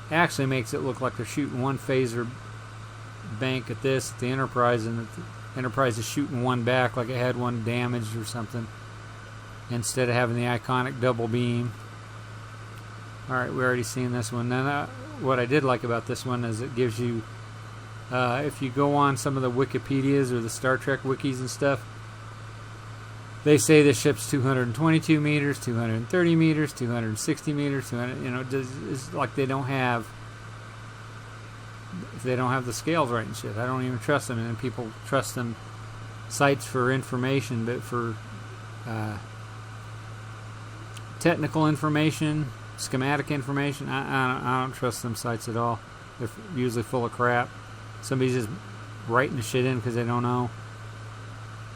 actually makes it look like they're shooting one phaser bank at the Enterprise, and that the Enterprise is shooting one back like it had one damaged or something, instead of having the iconic double beam. Alright, we already seen this one. Then what I did like about this one is it gives you, if you go on some of the Wikipedias or the Star Trek wikis and stuff, they say the ship's 222 meters, 230 meters, 260 meters, 200, you know, it's like they don't have the scales right and shit. I don't even trust them, and people trust them sites for information, but for technical information, schematic information, I don't trust them sites at all. They're usually full of crap. Somebody's just writing the shit in because they don't know.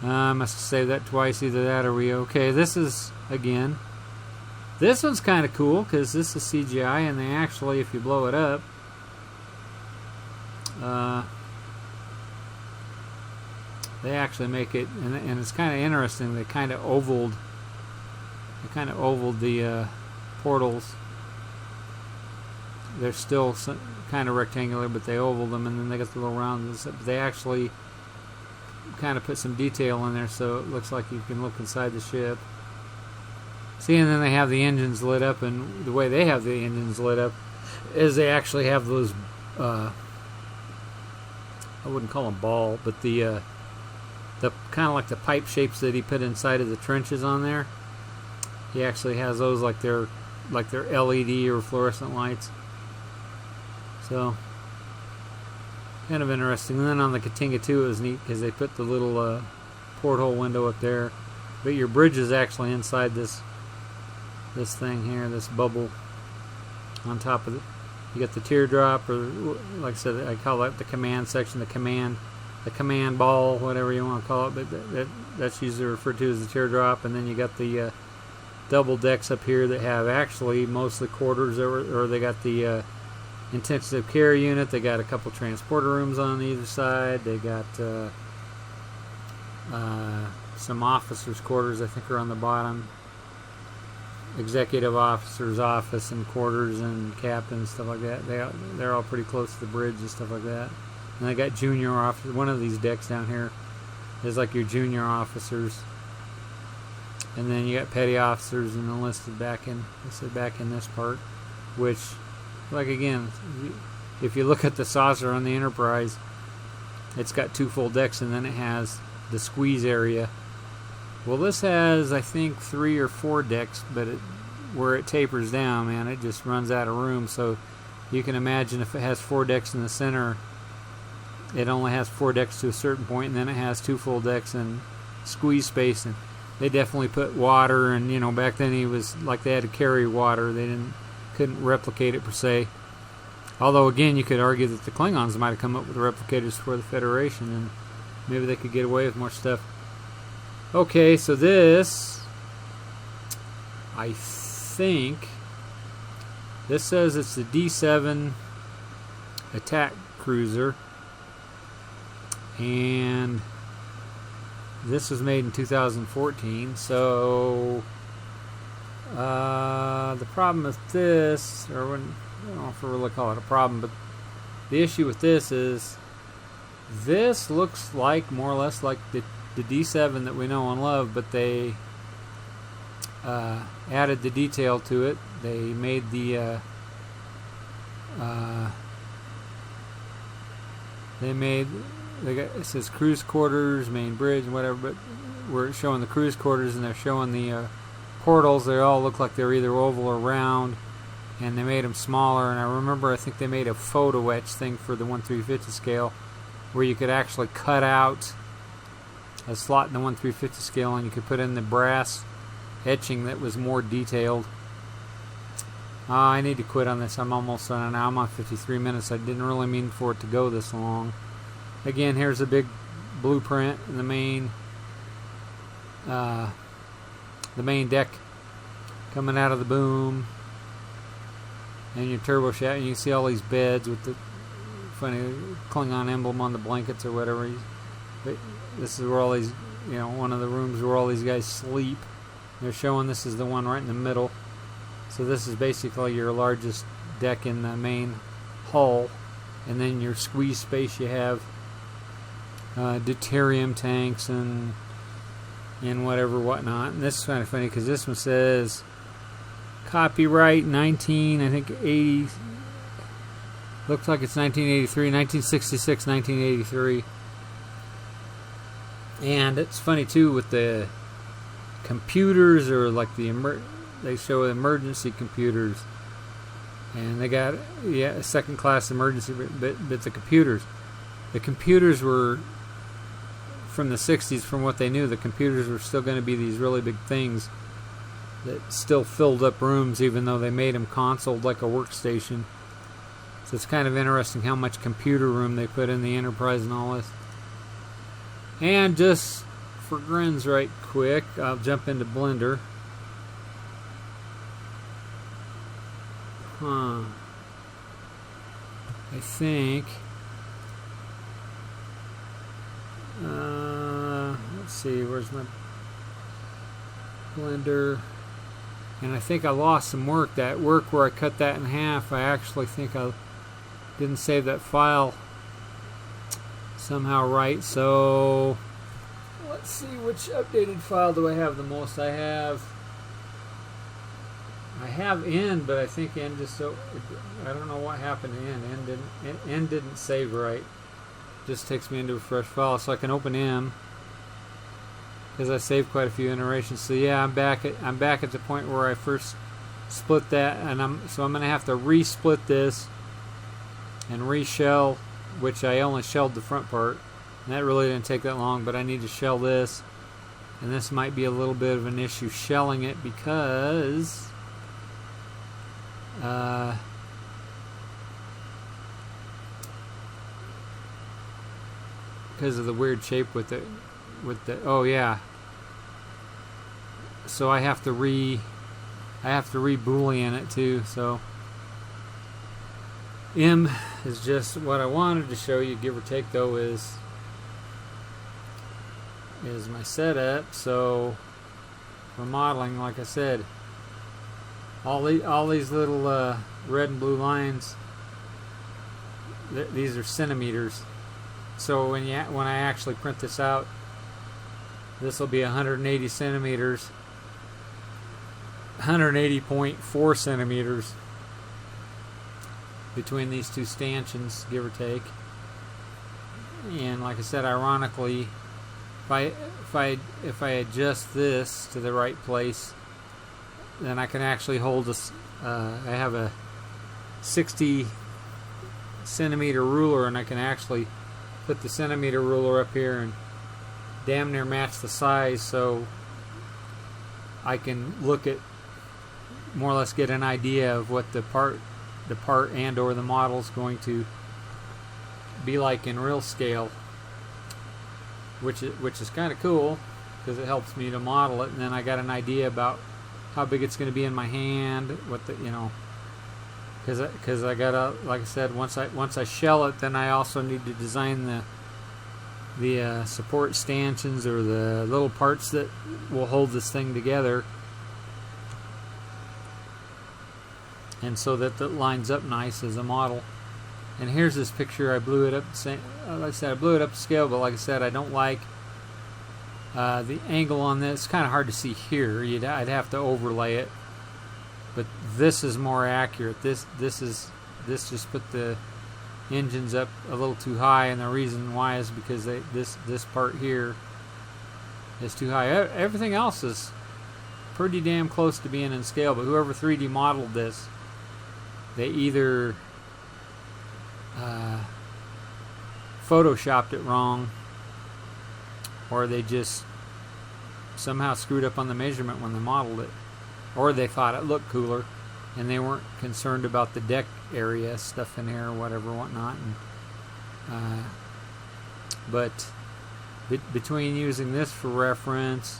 I must have saved that twice. Either that or we okay. This is again. This one's kind of cool because this is CGI, and they actually, if you blow it up, they actually make it, and it's kind of interesting. They kind of ovaled the portals. They're still kind of rectangular, but they ovaled them, and then they got the little round. They actually kind of put some detail in there, so it looks like you can look inside the ship. See, and then they have the engines lit up, and the way they have the engines lit up is they actually have those, I wouldn't call them ball, but the kind of like the pipe shapes that he put inside of the trenches on there. He actually has those like they're LED or fluorescent lights. So, kind of interesting. And then on the Katinga 2 it was neat because they put the little porthole window up there. But your bridge is actually inside this thing here, this bubble on top of it. You got the teardrop, or like I said, I call that the command section, the command ball, whatever you want to call it. But that's usually referred to as the teardrop. And then you got the double decks up here that have actually mostly quarters, or they got the intensive care unit. They got a couple transporter rooms on either side. They got some officers' quarters, I think, are on the bottom. Executive officers' office and quarters and captains, stuff like that. They're all pretty close to the bridge and stuff like that. And they got junior officers. One of these decks down here is like your junior officers. And then you got petty officers and enlisted back in this part, which, like again, if you look at the saucer on the Enterprise, it's got 2 full decks, and then it has the squeeze area. Well, this has, I think, 3 or 4 decks, but where it tapers down, man, it just runs out of room. So you can imagine if it has 4 decks in the center, it only has 4 decks to a certain point, and then it has 2 full decks and squeeze space. And they definitely put water, and back then he was like they had to carry water. They couldn't replicate it per se. Although again, you could argue that the Klingons might have come up with replicators for the Federation, and maybe they could get away with more stuff. Okay, so this, I think, this says it's the D7 attack cruiser, and this was made in 2014. So the problem with this, or I don't know if I really call it a problem, but the issue with this is this looks like more or less like the D7 that we know and love, but they added the detail to it. They made the it says cruise quarters, main bridge, whatever, but we're showing the cruise quarters, and they're showing the portals. They all look like they're either oval or round, and they made them smaller. And I think they made a photo etch thing for the 1/350 scale, where you could actually cut out a slot in the 1/350 scale, and you could put in the brass etching that was more detailed. I need to quit on this. I'm almost done now. I'm on 53 minutes. I didn't really mean for it to go this long. Again, here's a big blueprint in the main deck coming out of the boom, and your turbo shaft. And you can see all these beds with the funny Klingon emblem on the blankets or whatever. But this is where all these, one of the rooms where all these guys sleep. They're showing this is the one right in the middle. So this is basically your largest deck in the main hull, and then your squeeze space you have deuterium tanks and whatnot. And this is kind of funny because this one says copyright 1980. Looks like it's 1983, 1966, 1983. And it's funny too with the computers, or like they show emergency computers, and they got a second class emergency, but the computers were from the 60s. From what they knew, the computers were still going to be these really big things that still filled up rooms, even though they made them consoled like a workstation. So it's kind of interesting how much computer room they put in the Enterprise and all this. And just for grins right quick. I'll jump into Blender. I think. Let's see, where's my Blender? And I think I lost some work. That work where I cut that in half, I actually think I didn't save that file somehow right. So let's see, which updated file do I have the most? I have end, but I think end just so I don't know what happened to end didn't save right. Just takes me into a fresh file, so I can open M because I saved quite a few iterations. So yeah, I'm back at the point where I first split that, and I'm going to have to resplit this and reshell, which I only shelled the front part, and that really didn't take that long. But I need to shell this, and this might be a little bit of an issue shelling it because of the weird shape with the oh yeah. So I have to re-boolean it too. So M is just what I wanted to show you, give or take, though, is my setup. So for modeling, like I said, all these little red and blue lines, these are centimeters. So when I actually print this out, this will be 180 centimeters, 180.4 centimeters between these two stanchions, give or take. And like I said, ironically, if I adjust this to the right place, then I can actually hold this. I have a 60 centimeter ruler, and I can actually put the centimeter ruler up here and damn near match the size, so I can look at, more or less get an idea of what the part and or the model is going to be like in real scale, which is kind of cool because it helps me to model it, and then I got an idea about how big it's going to be in my hand, what the, you know, because I gotta, like I said, once I shell it, then I also need to design the support stanchions, or the little parts that will hold this thing together, and so that it lines up nice as a model. And here's this picture. I blew it up. Like I said, I blew it up to scale, but like I said, I don't like the angle on this. It's kind of hard to see here. I'd have to overlay it. But this is more accurate. This just put the engines up a little too high, and the reason why is because this part here is too high. Everything else is pretty damn close to being in scale, but whoever 3D modeled this, they either photoshopped it wrong, or they just somehow screwed up on the measurement when they modeled it, or they thought it looked cooler and they weren't concerned about the deck area stuff in here or whatever, whatnot. And but between using this for reference,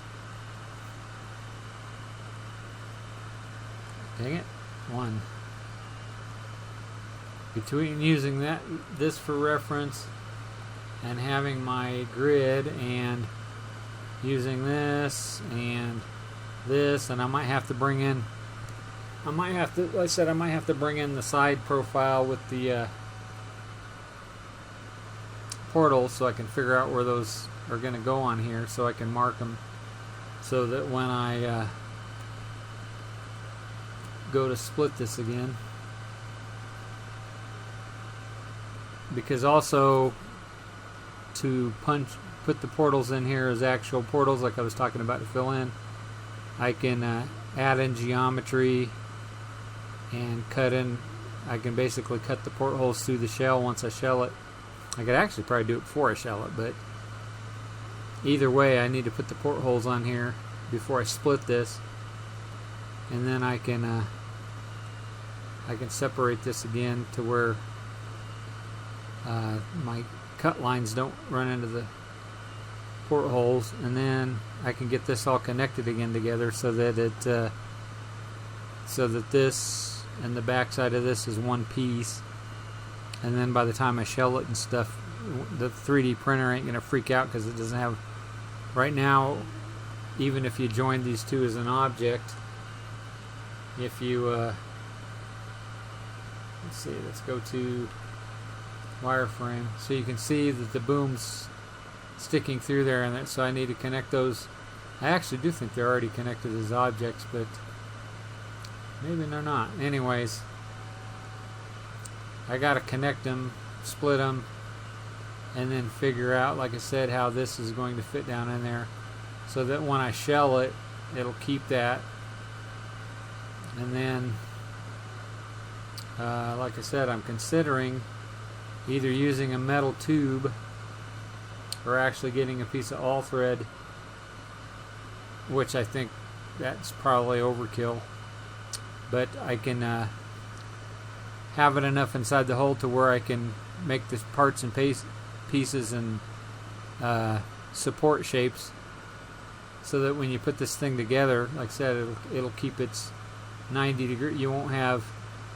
between using this for reference and having my grid, and using this and this, and I might have to bring in, like I said, I might have to bring in the side profile with the portals, so I can figure out where those are going to go on here, so I can mark them, so that when I go to split this again, because also to put the portals in here as actual portals, like I was talking about, to fill in, I can add in geometry and cut in. I can basically cut the portholes through the shell once I shell it. I could actually probably do it before I shell it, but either way, I need to put the portholes on here before I split this, and then I can separate this again to where my cut lines don't run into portholes, and then I can get this all connected again together so that this and the backside of this is one piece. And then by the time I shell it and stuff, the 3D printer ain't gonna freak out because it doesn't have. Right now, even if you join these two as an object, if you let's see, let's go to wireframe, so you can see that the boom's sticking through there, and so I need to connect those. I actually do think they're already connected as objects, but maybe they're not. Anyways, I gotta connect them, split them, and then figure out, like I said, how this is going to fit down in there so that when I shell it, it'll keep that. And then like I said, I'm considering either using a metal tube or actually getting a piece of all thread, which I think that's probably overkill, but I can have it enough inside the hole to where I can make the parts and pieces and support shapes, so that when you put this thing together, like I said, it'll keep its 90 degree. You won't have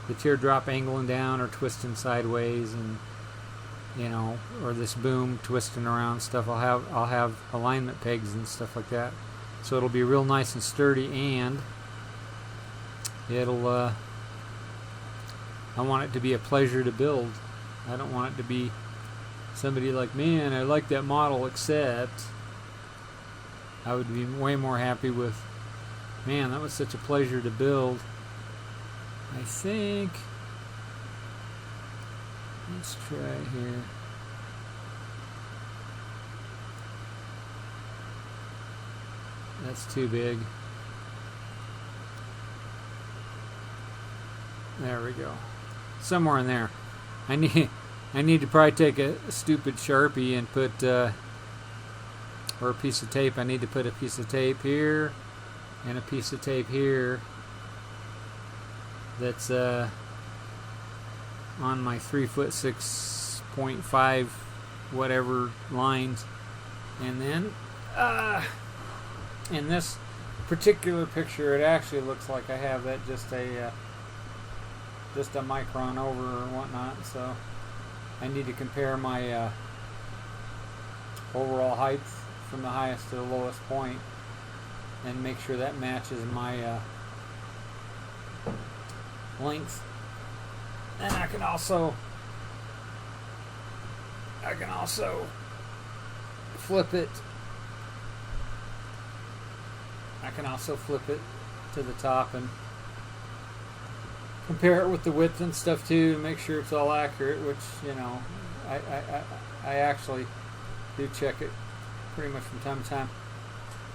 the teardrop angling down or twisting sideways, and or this boom twisting around stuff. I'll have alignment pegs and stuff like that, so it'll be real nice and sturdy, and it'll I want it to be a pleasure to build. I don't want it to be somebody like, man, I like that model, except I would be way more happy with, man, that was such a pleasure to build. I think, let's try here. That's too big. There we go. Somewhere in there. I need to probably take a stupid Sharpie and put or a piece of tape. I need to put a piece of tape here and a piece of tape here that's on my 3'6" 6.5 whatever lines, and then in this particular picture it actually looks like I have that just a micron over or whatnot, so I need to compare my overall height from the highest to the lowest point and make sure that matches my length. And I can also flip it. I can also flip it to the top and compare it with the width and stuff too, to make sure it's all accurate, which, I actually do check it pretty much from time to time.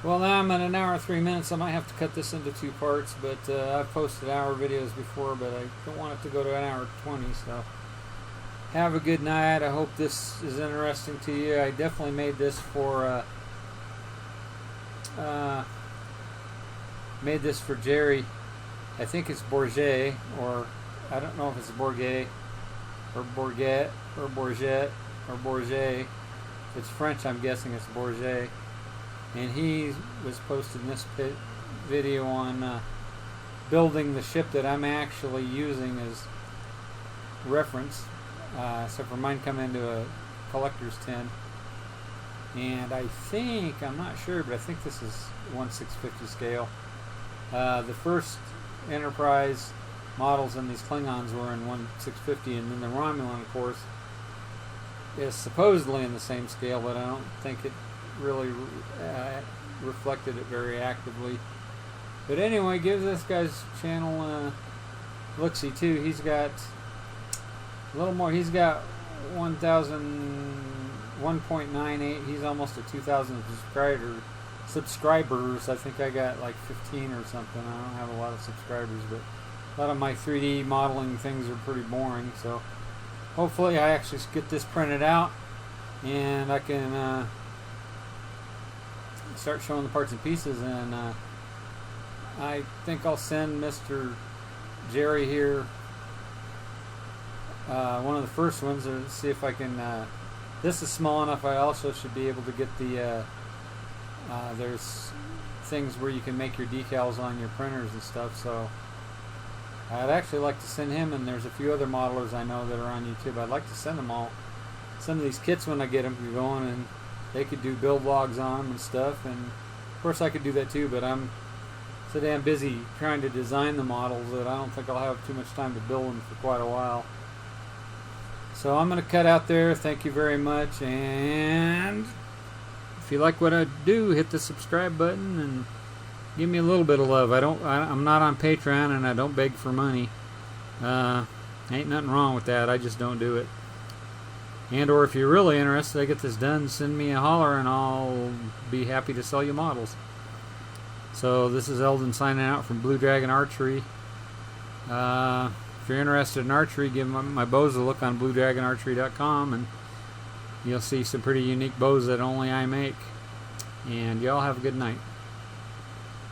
Well, now I'm at an hour and 3 minutes. I might have to cut this into 2 parts, but I've posted hour videos before, but I don't want it to go to an hour 20, so have a good night. I hope this is interesting to you. I definitely made this for Jerry. I think it's Bourget, or I don't know if it's Bourget or Bourget or Bourget or Bourget. If it's French, I'm guessing it's Bourget. And he was posting this video on building the ship that I'm actually using as reference, except for mine come into a collector's tin. And I think, I'm not sure, but I think this is 1/650 scale. The first Enterprise models in these Klingons were in 1/650, and then the Romulan, of course, is supposedly in the same scale, but I don't think it really reflected it very actively. But anyway, give this guy's channel a look-see too. He's got a little more. He's got 1.98. He's almost at 2,000 subscribers. I think I got like 15 or something. I don't have a lot of subscribers, but a lot of my 3D modeling things are pretty boring. So hopefully I actually get this printed out and I can start showing the parts and pieces. And I think I'll send Mr. Jerry here one of the first ones, to see if I can. This is small enough. I also should be able to get the there's things where you can make your decals on your printers and stuff. So I'd actually like to send him, and there's a few other modelers I know that are on YouTube. I'd like to send them all some of these kits when I get them going, and they could do build logs on them and stuff. And of course I could do that too, but I'm so damn busy trying to design the models that I don't think I'll have too much time to build them for quite a while. So I'm going to cut out there. Thank you very much, and if you like what I do, hit the subscribe button and give me a little bit of love. I'm not on Patreon, and I don't beg for money. Ain't nothing wrong with that. I just don't do it. And or if you're really interested, I get this done, send me a holler, and I'll be happy to sell you models. So this is Eldan signing out from Blue Dragon Archery. If you're interested in archery, give my bows a look on BlueDragonArchery.com, and you'll see some pretty unique bows that only I make. And y'all have a good night.